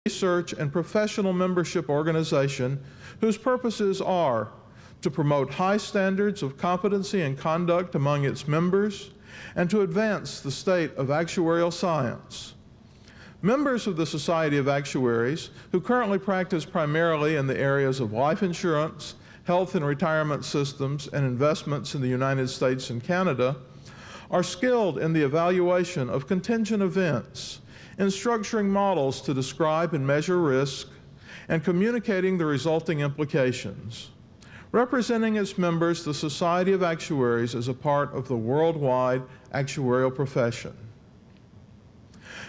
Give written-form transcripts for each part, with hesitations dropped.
research and professional membership organization whose purposes are to promote high standards of competency and conduct among its members and to advance the state of actuarial science. Members of the Society of Actuaries, who currently practice primarily in the areas of life insurance, health and retirement systems, and investments in the United States and Canada, are skilled in the evaluation of contingent events, in structuring models to describe and measure risk, and communicating the resulting implications. Representing its members, the Society of Actuaries is a part of the worldwide actuarial profession.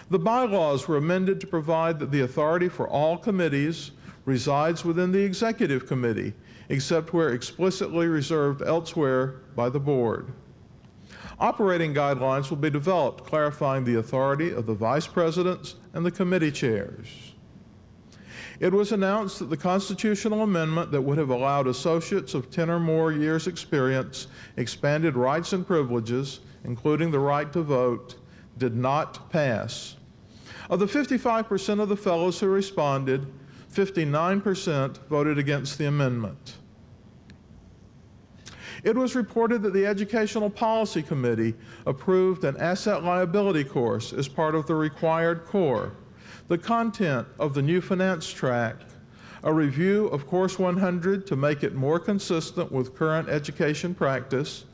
The bylaws were amended to provide that the authority for all committees resides within the Executive Committee, except where explicitly reserved elsewhere by the Board. Operating guidelines will be developed clarifying the authority of the Vice Presidents and the committee chairs. It was announced that the constitutional amendment that would have allowed associates of 10 or more years' experience expanded rights and privileges, including the right to vote, did not pass. Of the 55% of the fellows who responded, 59% voted against the amendment. It was reported that the Educational Policy Committee approved an asset liability course as part of the required core, the content of the new finance track, a review of Course 100 to make it more consistent with current education practice,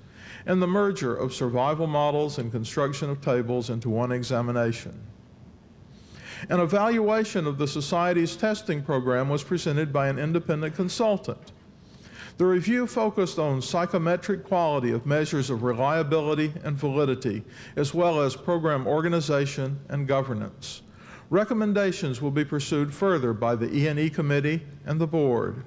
and the merger of survival models and construction of tables into one examination. An evaluation of the Society's testing program was presented by an independent consultant. The review focused on psychometric quality of measures of reliability and validity, as well as program organization and governance. Recommendations will be pursued further by the E&E Committee and the Board.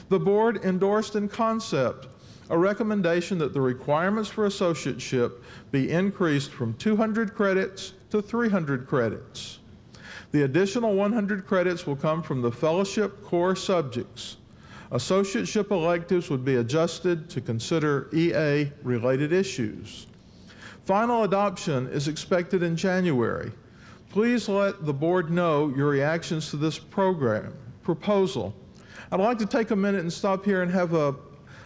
The Board endorsed in concept a recommendation that the requirements for associateship be increased from 200 credits to 300 credits. The additional 100 credits will come from the fellowship core subjects. Associateship electives would be adjusted to consider EA-related issues. Final adoption is expected in January. Please let the Board know your reactions to this proposal. I'd like to take a minute and stop here and have a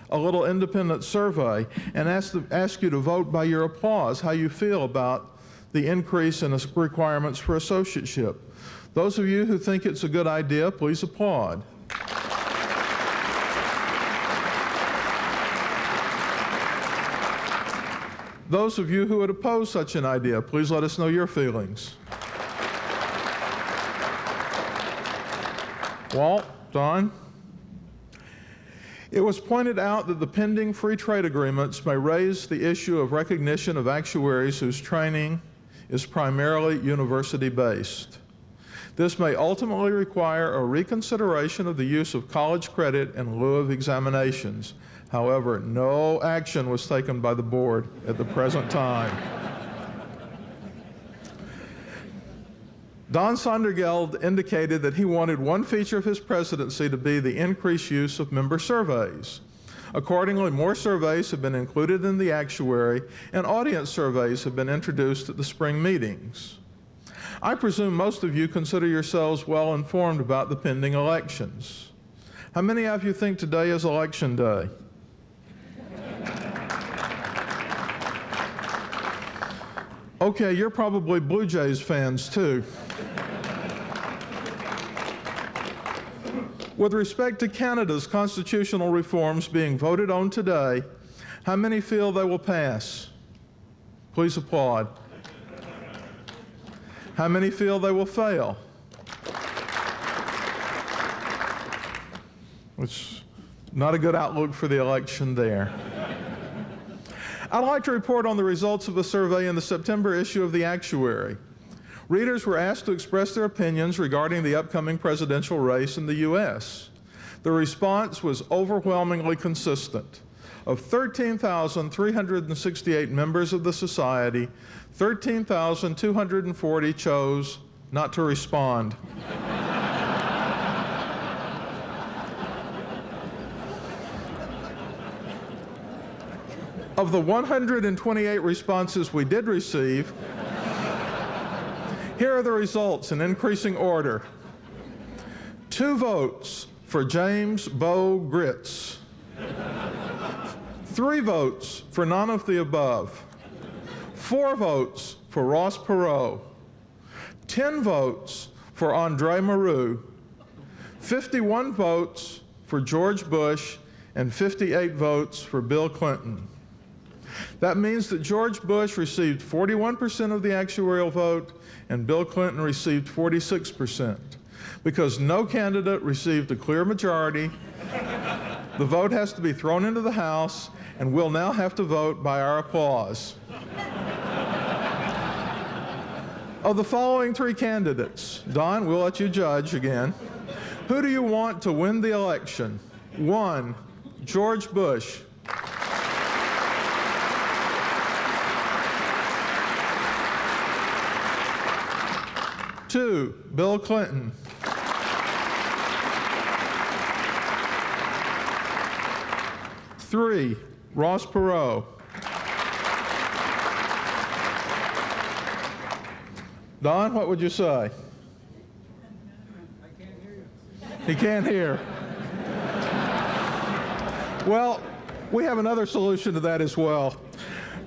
little independent survey and ask you to vote by your applause how you feel about the increase in requirements for associateship. Those of you who think it's a good idea, please applaud. Those of you who would oppose such an idea, please let us know your feelings. Walt, Don? It was pointed out that the pending free trade agreements may raise the issue of recognition of actuaries whose training is primarily university-based. This may ultimately require a reconsideration of the use of college credit in lieu of examinations. However, no action was taken by the Board at the present time. Don Sondergeld indicated that he wanted one feature of his presidency to be the increased use of member surveys. Accordingly, more surveys have been included in the actuary, and audience surveys have been introduced at the spring meetings. I presume most of you consider yourselves well informed about the pending elections. How many of you think today is election day? Okay, you're probably Blue Jays fans too. With respect to Canada's constitutional reforms being voted on today, how many feel they will pass? Please applaud. How many feel they will fail? Which, not a good outlook for the election there. I'd like to report on the results of a survey in the September issue of the Actuary. Readers were asked to express their opinions regarding the upcoming presidential race in the U.S. The response was overwhelmingly consistent. Of 13,368 members of the Society, 13,240 chose not to respond. Of the 128 responses we did receive, Here are the results in increasing order. 2 votes for James Bo Gritz. 3 votes for none of the above. 4 votes for Ross Perot. 10 votes for Andre Maru. 51 votes for George Bush, and 58 votes for Bill Clinton. That means that George Bush received 41% of the actuarial vote and Bill Clinton received 46%. Because no candidate received a clear majority, the vote has to be thrown into the House, and we'll now have to vote by our applause. Of the following 3 candidates, Don, we'll let you judge again. Who do you want to win the election? 1, George Bush. 2, Bill Clinton. 3, Ross Perot. Don, what would you say? I can't hear you. He can't hear. Well, we have another solution to that as well.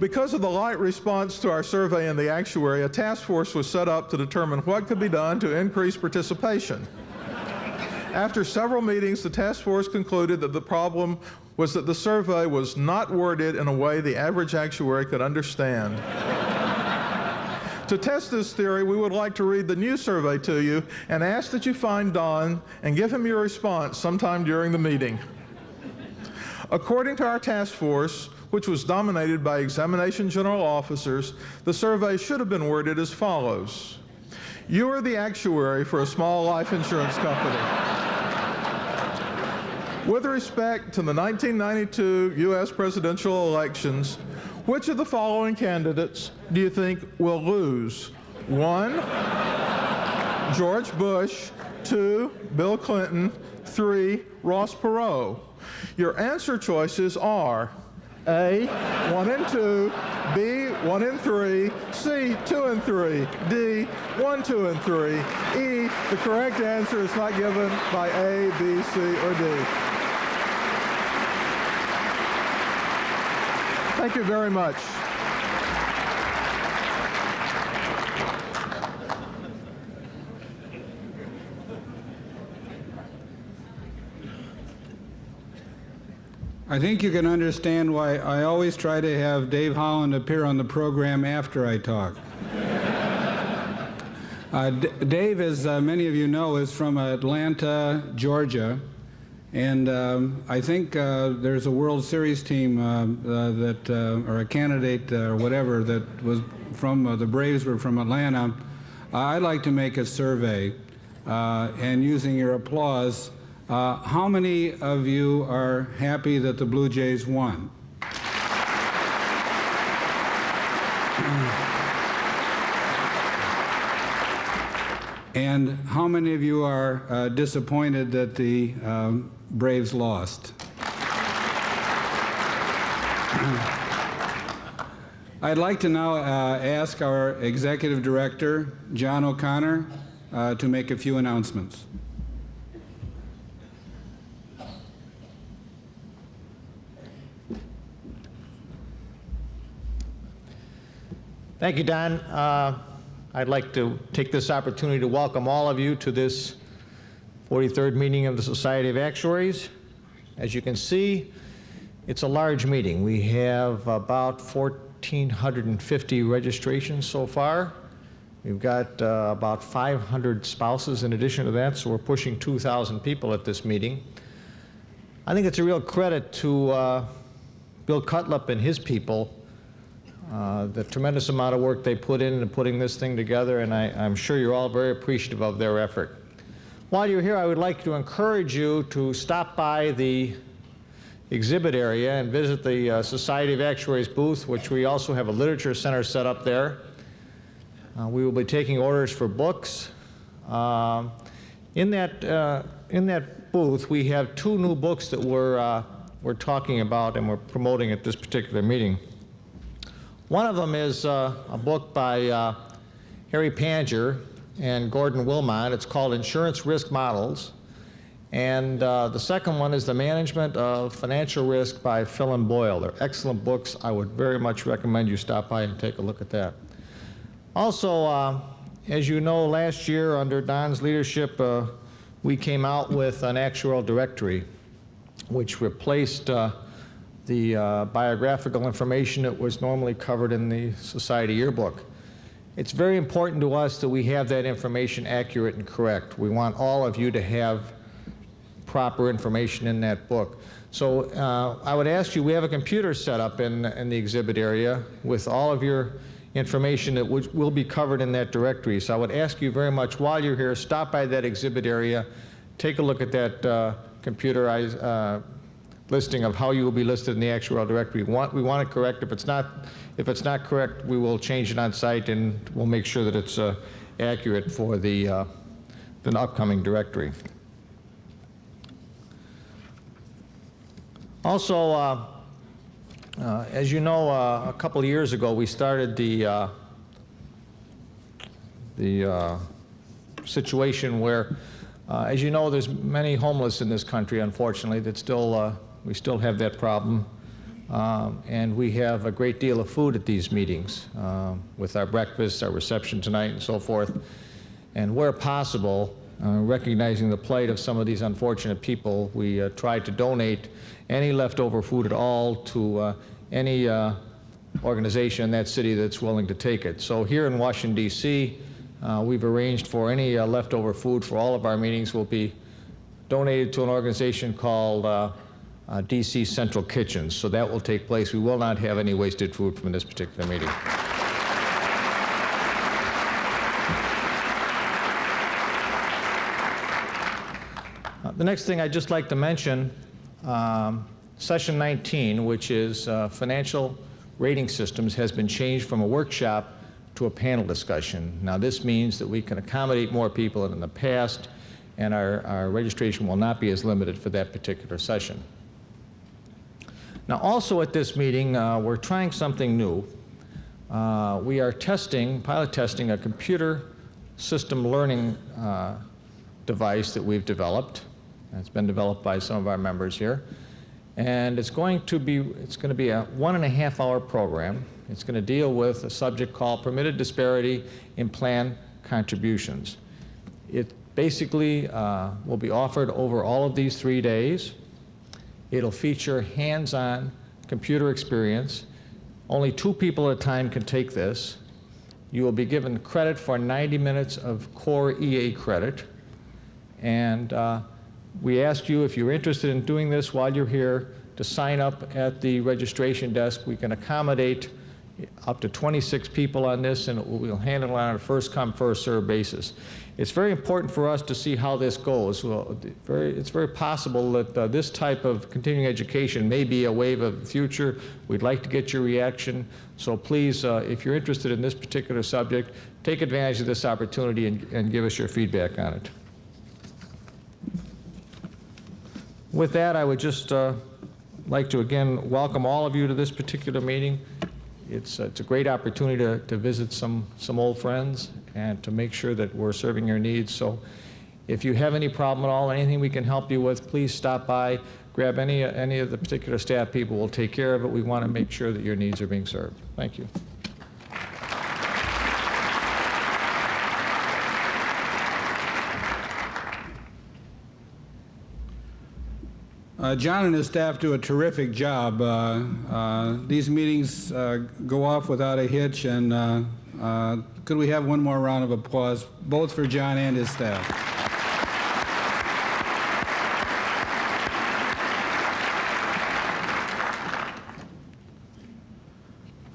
Because of the light response to our survey in the actuary, a task force was set up to determine what could be done to increase participation. After several meetings, the task force concluded that the problem was that the survey was not worded in a way the average actuary could understand. To test this theory, we would like to read the new survey to you and ask that you find Don and give him your response sometime during the meeting. According to our task force, which was dominated by examination general officers, the survey should have been worded as follows. You are the actuary for a small life insurance company. With respect to the 1992 U.S. presidential elections, which of the following candidates do you think will lose? 1, George Bush. 2, Bill Clinton. 3, Ross Perot. Your answer choices are A, 1 and 2, B, 1 and 3, C, 2 and 3, D, 1, 2, and 3. E, the correct answer is not given by A, B, C, or D. Thank you very much. I think you can understand why I always try to have Dave Holland appear on the program after I talk. Dave, as many of you know, is from Atlanta, Georgia, and I think there's a World Series team or a candidate or whatever that was from, the Braves were from Atlanta. I'd like to make a survey, and using your applause, how many of you are happy that the Blue Jays won? And how many of you are disappointed that the Braves lost? I'd like to now ask our Executive Director, John O'Connor, to make a few announcements. Thank you, Don. I'd like to take this opportunity to welcome all of you to this 43rd meeting of the Society of Actuaries. As you can see, it's a large meeting. We have about 1,450 registrations so far. We've got about 500 spouses in addition to that, so we're pushing 2,000 people at this meeting. I think it's a real credit to Bill Cutlip and his people, the tremendous amount of work they put in putting this thing together, and I'm sure you're all very appreciative of their effort. While you're here, I would like to encourage you to stop by the exhibit area and visit the Society of Actuaries booth, which we also have a literature center set up there. We will be taking orders for books. In that booth, we have 2 new books that we're talking about and we're promoting at this particular meeting. One of them is a book by Harry Panger, and Gordon Wilmot. It's called Insurance Risk Models. And the second one is The Management of Financial Risk by Phil and Boyle. They're excellent books. I would very much recommend you stop by and take a look at that. Also, as you know, last year under Don's leadership, we came out with an actuarial directory which replaced the biographical information that was normally covered in the Society Yearbook. It's very important to us that we have that information accurate and correct. We want all of you to have proper information in that book. So I would ask you, we have a computer set up in the exhibit area with all of your information that will be covered in that directory. So I would ask you very much, while you're here, stop by that exhibit area, take a look at that computerized listing of how you will be listed in the actuarial directory. We want it correct. If it's not correct, we will change it on site, and we'll make sure that it's accurate for the upcoming directory. Also, as you know, a couple of years ago, we started the situation where, as you know, there's many homeless in this country, unfortunately, that we still have that problem. And we have a great deal of food at these meetings with our breakfast, our reception tonight, and so forth. And where possible, recognizing the plight of some of these unfortunate people, we try to donate any leftover food at all to any organization in that city that's willing to take it. So here in Washington, D.C., we've arranged for any leftover food for all of our meetings will be donated to an organization called D.C. Central Kitchens. So that will take place. We will not have any wasted food from this particular meeting. The next thing I'd just like to mention, Session 19, which is financial rating systems, has been changed from a workshop to a panel discussion. Now this means that we can accommodate more people than in the past, and our registration will not be as limited for that particular session. Now also at this meeting, we're trying something new. We are pilot testing a computer system learning device that we've developed. It's been developed by some of our members here. And it's going to be a 1.5-hour program. It's going to deal with a subject called permitted disparity in plan contributions. It basically will be offered over all of these 3 days. It'll feature hands-on computer experience. Only 2 people at a time can take this. You will be given credit for 90 minutes of core EA credit. And we ask you, if you're interested in doing this while you're here, to sign up at the registration desk. We can accommodate up to 26 people on this, and we'll handle it on a first-come, first-served basis. It's very important for us to see how this goes. Well, it's very possible that this type of continuing education may be a wave of the future. We'd like to get your reaction. So please, if you're interested in this particular subject, take advantage of this opportunity and give us your feedback on it. With that, I would just like to again welcome all of you to this particular meeting. It's a great opportunity to visit some old friends and to make sure that we're serving your needs. So if you have any problem at all, anything we can help you with, please stop by, grab any of the particular staff people. We'll take care of it. We want to make sure that your needs are being served. Thank you. John and his staff do a terrific job. These meetings go off without a hitch, and could we have one more round of applause, both for John and his staff?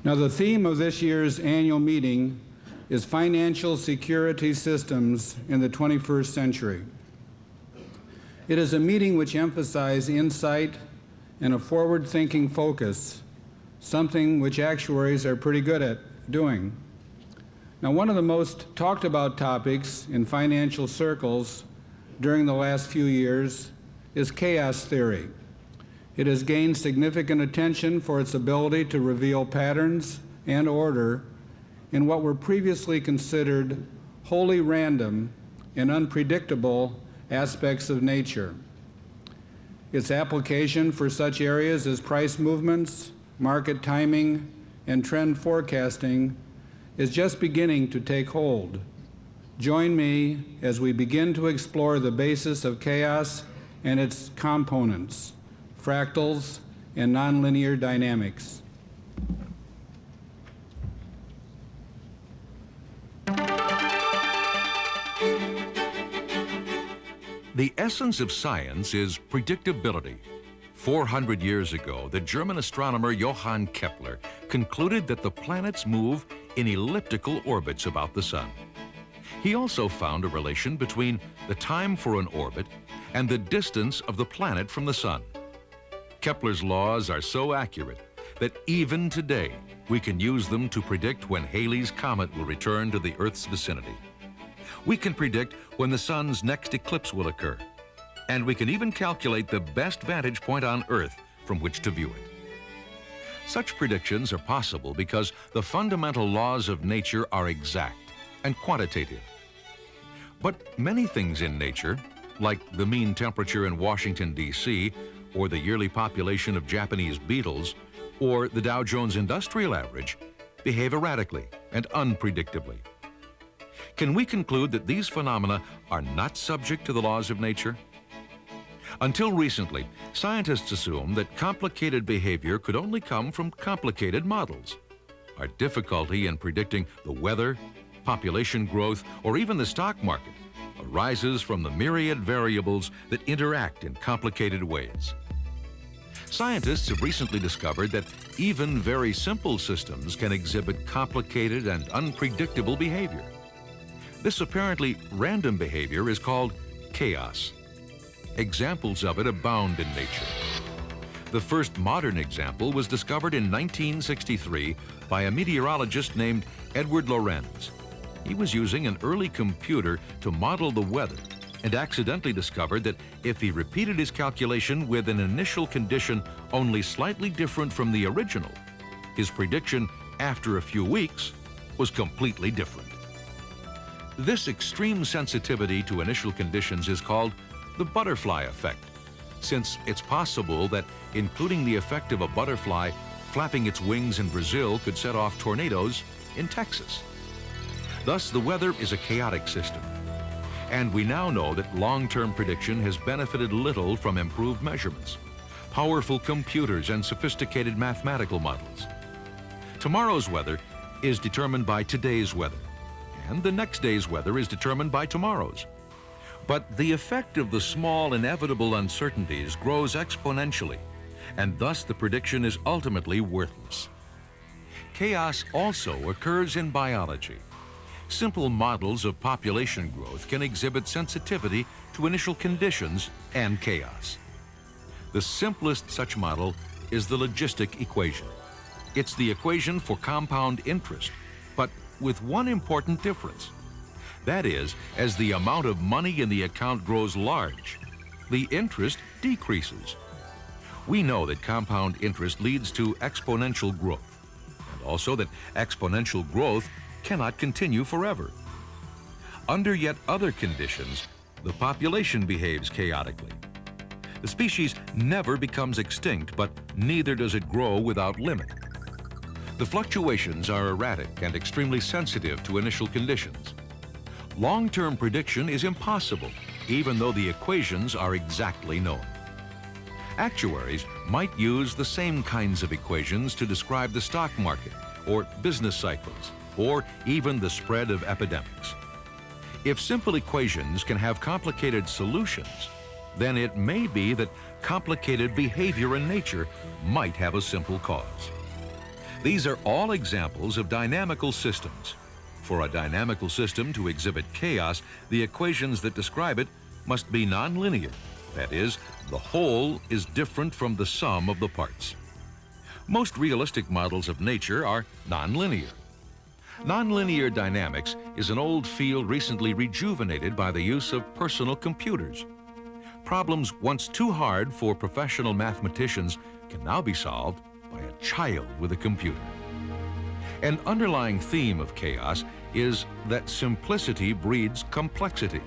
Now, the theme of this year's annual meeting is Financial Security Systems in the 21st Century. It is a meeting which emphasizes insight and a forward-thinking focus, something which actuaries are pretty good at doing. Now, one of the most talked about topics in financial circles during the last few years is chaos theory. It has gained significant attention for its ability to reveal patterns and order in what were previously considered wholly random and unpredictable aspects of nature. Its application for such areas as price movements, market timing, and trend forecasting is just beginning to take hold. Join me as we begin to explore the basis of chaos and its components, fractals and nonlinear dynamics. The essence of science is predictability. 400 years ago, the German astronomer Johann Kepler concluded that the planets move in elliptical orbits about the sun. He also found a relation between the time for an orbit and the distance of the planet from the sun. Kepler's laws are so accurate that even today we can use them to predict when Halley's Comet will return to the Earth's vicinity. We can predict when the sun's next eclipse will occur, and we can even calculate the best vantage point on Earth from which to view it. Such predictions are possible because the fundamental laws of nature are exact and quantitative. But many things in nature, like the mean temperature in Washington, D.C., or the yearly population of Japanese beetles, or the Dow Jones Industrial Average, behave erratically and unpredictably. Can we conclude that these phenomena are not subject to the laws of nature? Until recently, scientists assumed that complicated behavior could only come from complicated models. Our difficulty in predicting the weather, population growth, or even the stock market arises from the myriad variables that interact in complicated ways. Scientists have recently discovered that even very simple systems can exhibit complicated and unpredictable behavior. This apparently random behavior is called chaos. Examples of it abound in nature. The first modern example was discovered in 1963 by a meteorologist named Edward Lorenz. He was using an early computer to model the weather and accidentally discovered that if he repeated his calculation with an initial condition only slightly different from the original, his prediction after a few weeks was completely different. This extreme sensitivity to initial conditions is called the butterfly effect, since it's possible that including the effect of a butterfly flapping its wings in Brazil could set off tornadoes in Texas. Thus, the weather is a chaotic system. And we now know that long-term prediction has benefited little from improved measurements, powerful computers, and sophisticated mathematical models. Tomorrow's weather is determined by today's weather, and the next day's weather is determined by tomorrow's. But the effect of the small inevitable uncertainties grows exponentially, and thus the prediction is ultimately worthless. Chaos also occurs in biology. Simple models of population growth can exhibit sensitivity to initial conditions and chaos. The simplest such model is the logistic equation. It's the equation for compound interest, but with one important difference. That is, as the amount of money in the account grows large, the interest decreases. We know that compound interest leads to exponential growth, and also that exponential growth cannot continue forever. Under yet other conditions, the population behaves chaotically. The species never becomes extinct, but neither does it grow without limit. The fluctuations are erratic and extremely sensitive to initial conditions. Long-term prediction is impossible, even though the equations are exactly known. Actuaries might use the same kinds of equations to describe the stock market, or business cycles, or even the spread of epidemics. If simple equations can have complicated solutions, then it may be that complicated behavior in nature might have a simple cause. These are all examples of dynamical systems. For a dynamical system to exhibit chaos, the equations that describe it must be nonlinear. That is, the whole is different from the sum of the parts. Most realistic models of nature are nonlinear. Nonlinear dynamics is an old field recently rejuvenated by the use of personal computers. Problems once too hard for professional mathematicians can now be solved by a child with a computer. An underlying theme of chaos is that simplicity breeds complexity.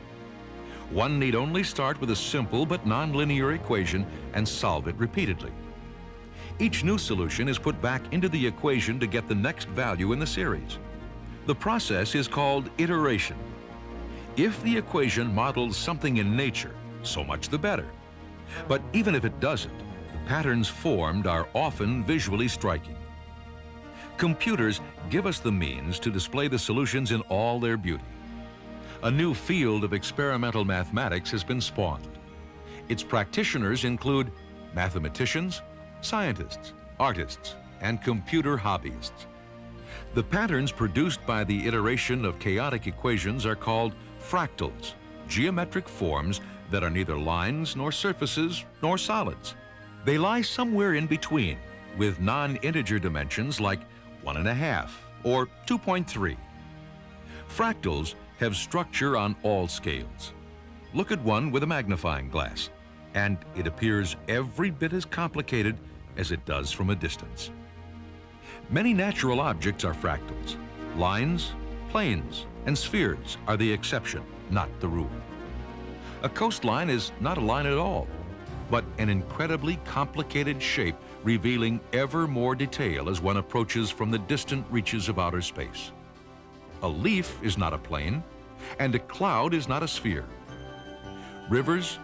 One need only start with a simple but nonlinear equation and solve it repeatedly. Each new solution is put back into the equation to get the next value in the series. The process is called iteration. If the equation models something in nature, so much the better. But even if it doesn't, the patterns formed are often visually striking. Computers give us the means to display the solutions in all their beauty. A new field of experimental mathematics has been spawned. Its practitioners include mathematicians, scientists, artists, and computer hobbyists. The patterns produced by the iteration of chaotic equations are called fractals, geometric forms that are neither lines nor surfaces nor solids. They lie somewhere in between, with non-integer dimensions like 1.5 or 2.3. Fractals have structure on all scales. Look at one with a magnifying glass, and it appears every bit as complicated as it does from a distance. Many natural objects are fractals. Lines, planes, and spheres are the exception, not the rule. A coastline is not a line at all, but an incredibly complicated shape revealing ever more detail as one approaches from the distant reaches of outer space. A leaf is not a plane, and a cloud is not a sphere. Rivers,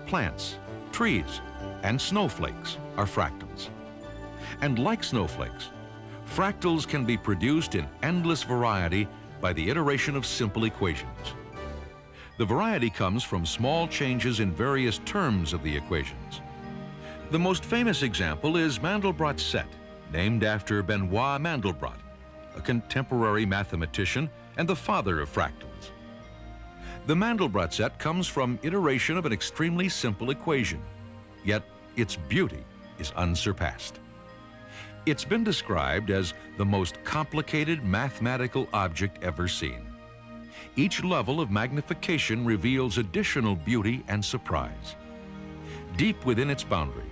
plants, trees, and snowflakes are fractals. And like snowflakes, fractals can be produced in endless variety by the iteration of simple equations. The variety comes from small changes in various terms of the equations. The most famous example is Mandelbrot's set, named after Benoit Mandelbrot, a contemporary mathematician and the father of fractals. The Mandelbrot set comes from iteration of an extremely simple equation, yet its beauty is unsurpassed. It's been described as the most complicated mathematical object ever seen. Each level of magnification reveals additional beauty and surprise. Deep within its boundary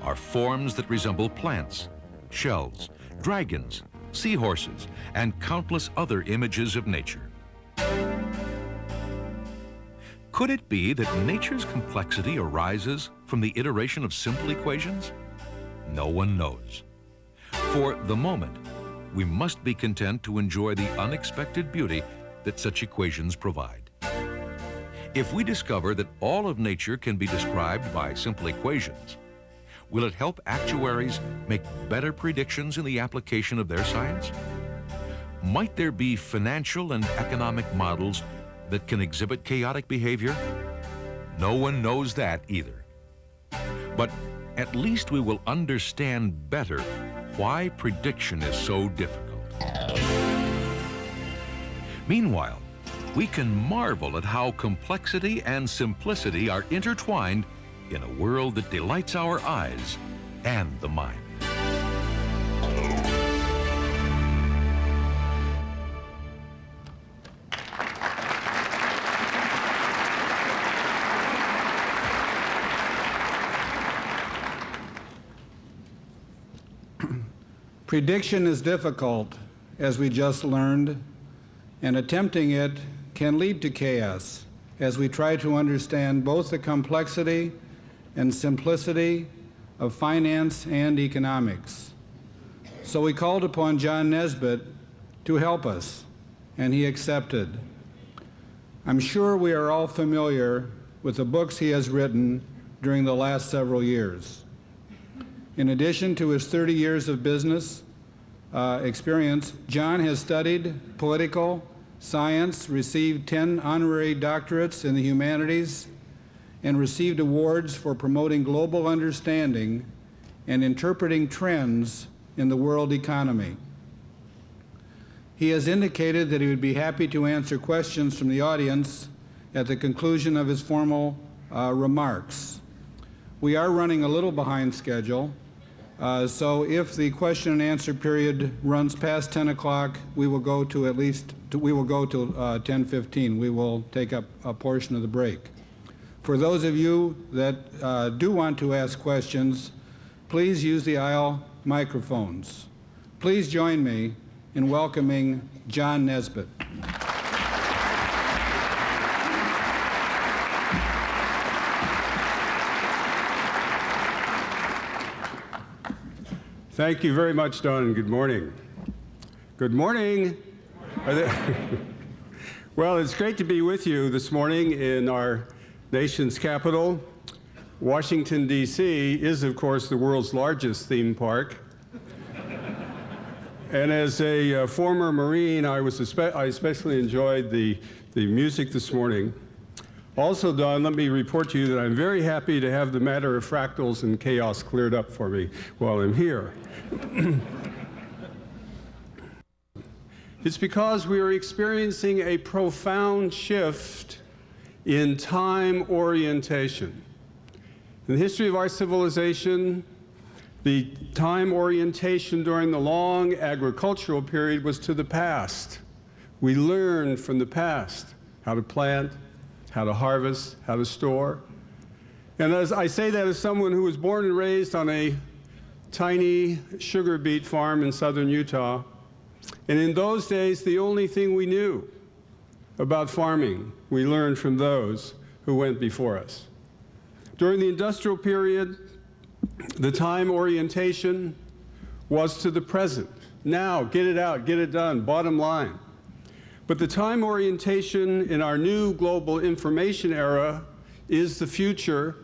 are forms that resemble plants, shells, dragons, seahorses, and countless other images of nature. Could it be that nature's complexity arises from the iteration of simple equations? No one knows. For the moment, we must be content to enjoy the unexpected beauty that such equations provide. If we discover that all of nature can be described by simple equations, will it help actuaries make better predictions in the application of their science? Might there be financial and economic models that can exhibit chaotic behavior? No one knows that either. But at least we will understand better why prediction is so difficult. Meanwhile, we can marvel at how complexity and simplicity are intertwined in a world that delights our eyes and the mind. Prediction is difficult, as we just learned, and attempting it can lead to chaos as we try to understand both the complexity and simplicity of finance and economics. So we called upon John Nesbitt to help us, and he accepted. I'm sure we are all familiar with the books he has written during the last several years. In addition to his 30 years of business experience, John has studied political science, received 10 honorary doctorates in the humanities, and received awards for promoting global understanding and interpreting trends in the world economy. He has indicated that he would be happy to answer questions from the audience at the conclusion of his formal remarks. We are running a little behind schedule, so if the question and answer period runs past 10 o'clock, we will go to till 10:15. We will take up a portion of the break. For those of you that do want to ask questions, please use the aisle microphones. Please join me in welcoming John Nesbitt. Thank you very much, Don, and good morning. Good morning. Well, it's great to be with you this morning in our nation's capital. Washington, D.C. is, of course, the world's largest theme park. And as a former Marine, I especially enjoyed the music this morning. Also, Don, let me report to you that I'm very happy to have the matter of fractals and chaos cleared up for me while I'm here. It's because we are experiencing a profound shift in time orientation. In the history of our civilization, the time orientation during the long agricultural period was to the past. We learned from the past how to plant, how to harvest, how to store. And as I say that as someone who was born and raised on a tiny sugar beet farm in southern Utah, and in those days, the only thing we knew about farming, we learned from those who went before us. During the industrial period, the time orientation was to the present. Now, get it out, get it done, bottom line. But the time orientation in our new global information era is the future.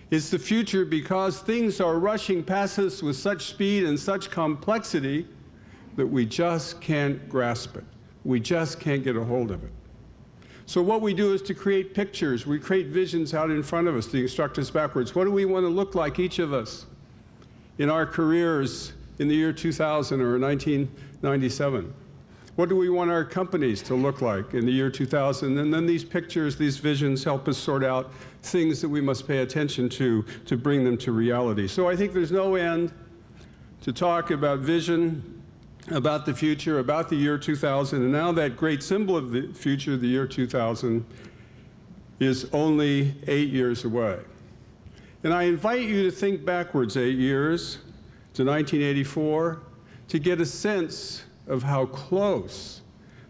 It's the future because things are rushing past us with such speed and such complexity that we just can't grasp it. We just can't get a hold of it. So what we do is to create pictures. We create visions out in front of us to instruct us backwards. What do we want to look like, each of us, in our careers in the year 2000 or 1997? What do we want our companies to look like in the year 2000? And then these pictures, these visions help us sort out things that we must pay attention to bring them to reality. So I think there's no end to talk about vision, about the future, about the year 2000. And now that great symbol of the future, the year 2000, is only 8 years away. And I invite you to think backwards 8 years to 1984 to get a sense of how close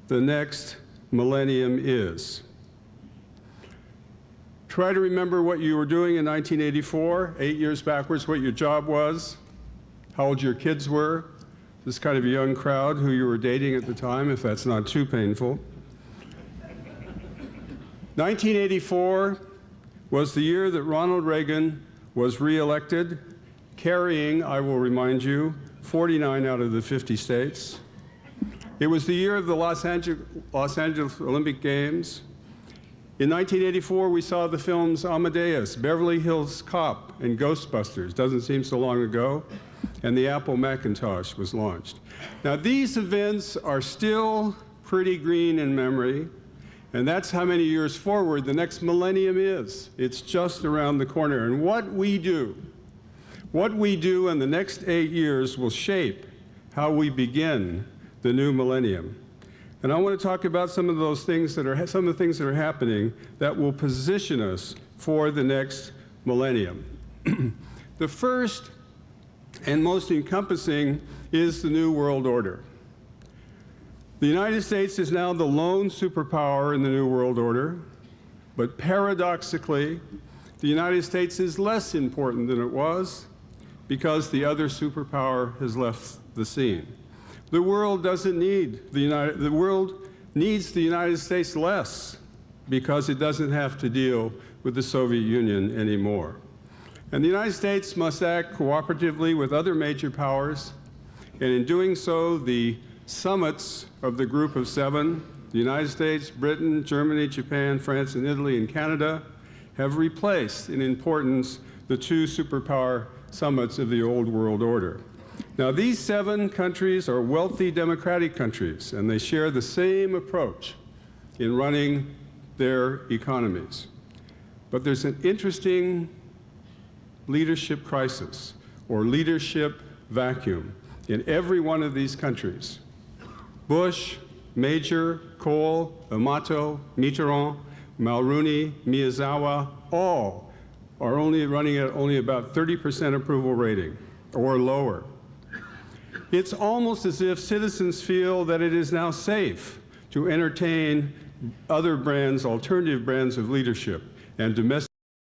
the next millennium is. Try to remember what you were doing in 1984, 8 years backwards, what your job was, how old your kids were, this kind of a young crowd who you were dating at the time, if that's not too painful. 1984 was the year that Ronald Reagan was reelected, carrying, I will remind you, 49 out of the 50 states. It was the year of the Los Angeles Olympic Games. In 1984, we saw the films Amadeus, Beverly Hills Cop, and Ghostbusters, doesn't seem so long ago, and the Apple Macintosh was launched. Now, these events are still pretty green in memory, and that's how many years forward the next millennium is. It's just around the corner. And what we do in the next 8 years will shape how we begin the new millennium. And I want to talk about some of the things that are happening that will position us for the next millennium. The first and most encompassing is the New World Order. The United States is now the lone superpower in the New World Order, but paradoxically, the United States is less important than it was because the other superpower has left the scene. The world needs the United States less because it doesn't have to deal with the Soviet Union anymore. And the United States must act cooperatively with other major powers, and in doing so, the summits of the Group of Seven, the United States, Britain, Germany, Japan, France, and Italy, and Canada, have replaced in importance the two superpower summits of the old world order. Now, these 7 countries are wealthy democratic countries, and they share the same approach in running their economies. But there's an interesting leadership crisis or leadership vacuum in every one of these countries. Bush, Major, Kohl, Amato, Mitterrand, Mulroney, Miyazawa, all are only running at only about 30% approval rating or lower. It's almost as if citizens feel that it is now safe to entertain other brands, alternative brands of leadership, and domestic